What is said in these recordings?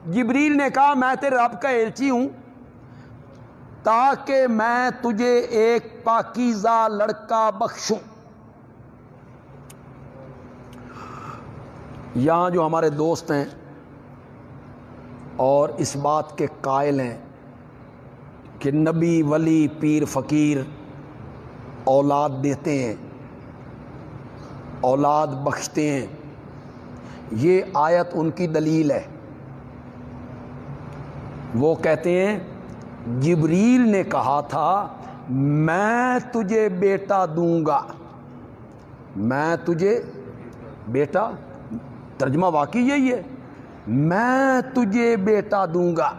جبریل نے کہا میں تیرے رب کا ایلچی ہوں تاکہ میں تجھے ایک پاکیزہ لڑکا بخشوں۔ یہاں جو ہمارے دوست ہیں اور اس بات کے قائل ہیں کہ نبی ولی پیر فقیر اولاد دیتے ہیں، اولاد بخشتے ہیں، یہ آیت ان کی دلیل ہے۔ وہ کہتے ہیں جبریل نے کہا تھا میں تجھے بیٹا دوں گا، میں تجھے بیٹا، ترجمہ واقعی یہی ہے، میں تجھے بیٹا دوں گا۔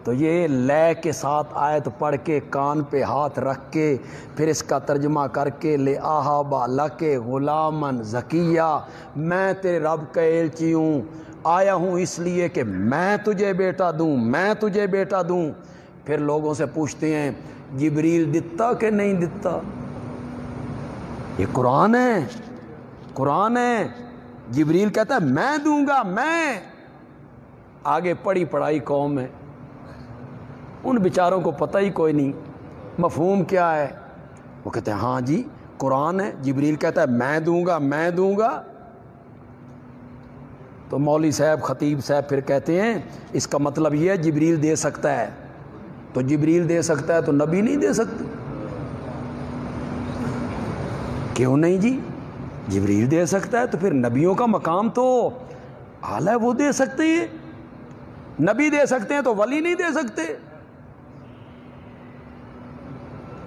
تو یہ لے کے ساتھ آیت پڑھ کے کان پہ ہاتھ رکھ کے پھر اس کا ترجمہ کر کے لے آہابا لکے غلامن زکیہ، میں تیرے رب کا ایلچی ہوں، آیا ہوں اس لیے کہ میں تجھے بیٹا دوں، میں تجھے بیٹا دوں۔ پھر لوگوں سے پوچھتے ہیں جبریل دتا کہ نہیں دتا؟ یہ قرآن ہے، قرآن ہے۔ جبریل کہتا ہے میں دوں گا، میں۔ آگے پڑھی پڑھائی قوم ہے، ان بیچاروں کو پتہ ہی کوئی نہیں مفہوم کیا ہے۔ وہ کہتے ہیں ہاں جی قرآن ہے، جبریل کہتا ہے میں دوں گا، میں دوں گا۔ تو مولوی صاحب خطیب صاحب پھر کہتے ہیں اس کا مطلب یہ ہے جبریل دے سکتا ہے، تو جبریل دے سکتا ہے تو نبی نہیں دے سکتے؟ کیوں نہیں جی؟ جبریل دے سکتا ہے تو پھر نبیوں کا مقام تو اعلیٰ ہے، وہ دے سکتے ہیں۔ نبی دے سکتے ہیں تو ولی نہیں دے سکتے؟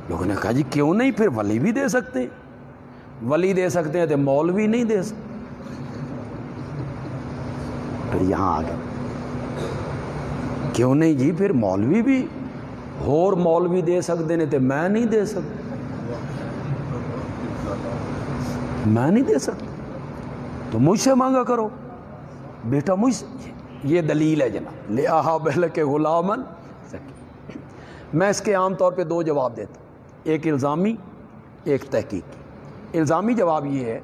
لوگوں نے کہا جی کیوں نہیں، پھر ولی بھی دے سکتے ہیں۔ ولی دے سکتے ہیں تو مولوی نہیں دے سکتے؟ پھر یہاں آ گئے کیوں نہیں جی، پھر مولوی بھی اور مولوی دے سکتے ہیں تو میں نہیں دے سکتا، میں نہیں دے سکتا تو مجھ سے مانگا کرو بیٹا، مجھ سے۔ یہ دلیل ہے جناب، لِأَهَابَ لَكَ غُلَامًا زَكِيًّا۔ میں اس کے عام طور پہ دو جواب دیتا ہوں، ایک الزامی ایک تحقیقی۔ الزامی جواب یہ ہے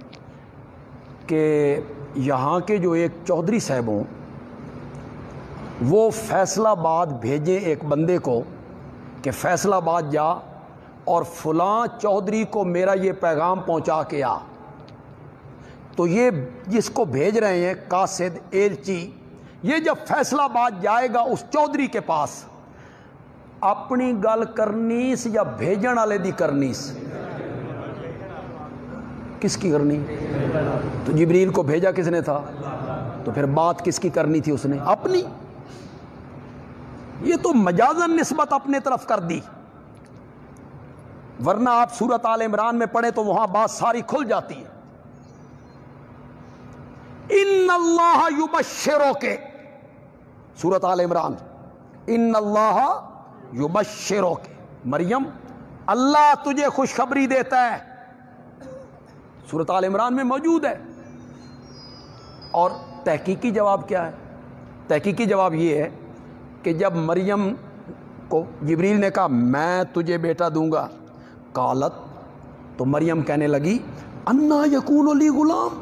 کہ یہاں کے جو ایک چودھری صاحب ہوں وہ فیصل آباد بھیجیں ایک بندے کو کہ فیصل آباد جا اور فلاں چودھری کو میرا یہ پیغام پہنچا کے آ۔ تو یہ جس کو بھیج رہے ہیں قاصد ایلچی، یہ جب فیصل آباد جائے گا اس چودھری کے پاس، اپنی گل کرنیس یا بھیجن والے دی کرنیس؟ کس کی کرنی؟ تو جبریل کو بھیجا کس نے تھا؟ تو پھر بات کس کی کرنی تھی اس نے؟ اپنی۔ یہ تو مجازن نسبت اپنے طرف کر دی، ورنہ آپ سورۃ آل عمران میں پڑھیں تو وہاں بات ساری کھل جاتی ہے۔ ان اللہ یبشرک، سورۃ آل عمران، ان اللہ یبشرک، مریم اللہ تجھے خوشخبری دیتا ہے، سورۃ آل عمران میں موجود ہے۔ اور تحقیقی جواب کیا ہے؟ تحقیقی جواب یہ ہے کہ جب مریم کو جبریل نے کہا میں تجھے بیٹا دوں گا، قالت، تو مریم کہنے لگی انا یکون لی غلام،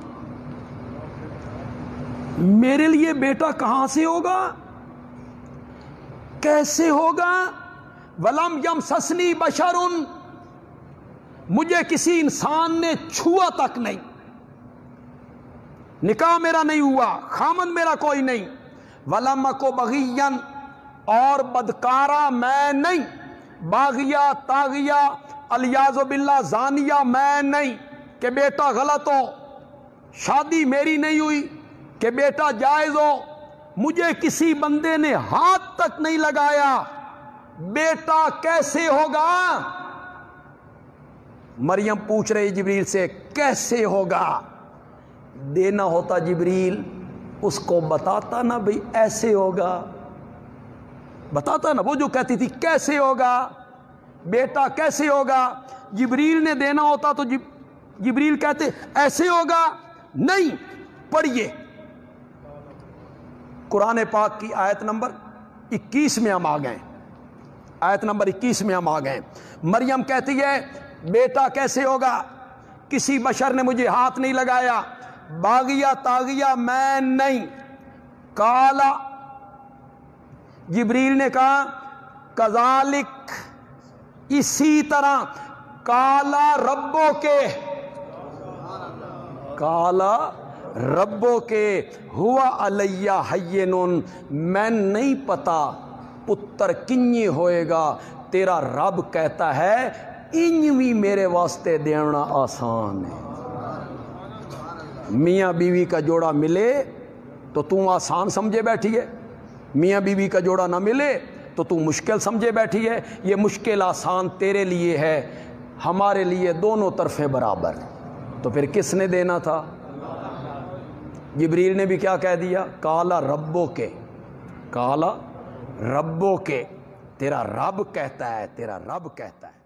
میرے لیے بیٹا کہاں سے ہوگا، کیسے ہوگا؟ ولم یمسسنی بشر، مجھے کسی انسان نے چھوا تک نہیں، نکاح میرا نہیں ہوا، خامن میرا کوئی نہیں، ولم اکو بغیا، اور بدکارہ میں نہیں، باغیہ طاغیہ الیاذ باللہ زانیہ میں نہیں کہ بیٹا غلط ہو، شادی میری نہیں ہوئی کہ بیٹا جائز ہو، مجھے کسی بندے نے ہاتھ تک نہیں لگایا، بیٹا کیسے ہوگا؟ مریم پوچھ رہی جبریل سے کیسے ہوگا؟ دینا ہوتا جبریل اس کو بتاتا نا بھئی ایسے ہوگا، بتاتا نا، وہ جو کہتی تھی کیسے ہوگا، بیٹا کیسے ہوگا، جبریل نے دینا ہوتا تو جبریل کہتے ایسے ہوگا نہیں۔ پڑھیے قرآن پاک کی آیت نمبر 21 میں ہم آ گئے، آیت نمبر 21 میں ہم آ گئے۔ مریم کہتی ہے بیٹا کیسے ہوگا، کسی بشر نے مجھے ہاتھ نہیں لگایا، باغیہ تاغیہ میں نہیں، کالا جبریل نے کہا کذالک، اسی طرح، کالا ربو کے، کالا ربو کے، ہوا علیہ حینن، میں نہیں پتا پتر کنی ہوئے گا، تیرا رب کہتا ہے انوی میرے واسطے دینا آسان ہے۔ میاں بیوی کا جوڑا ملے تو تم آسان سمجھے بیٹھی ہے، میاں بیوی کا جوڑا نہ ملے تو تم مشکل سمجھے بیٹھی ہے۔ یہ مشکل آسان تیرے لیے ہے، ہمارے لیے دونوں طرفیں برابر، تو پھر کس نے دینا تھا؟ جبریل نے بھی کیا کہہ دیا؟ کالا ربو کے، کالا ربو کے، تیرا رب کہتا ہے، تیرا رب کہتا ہے۔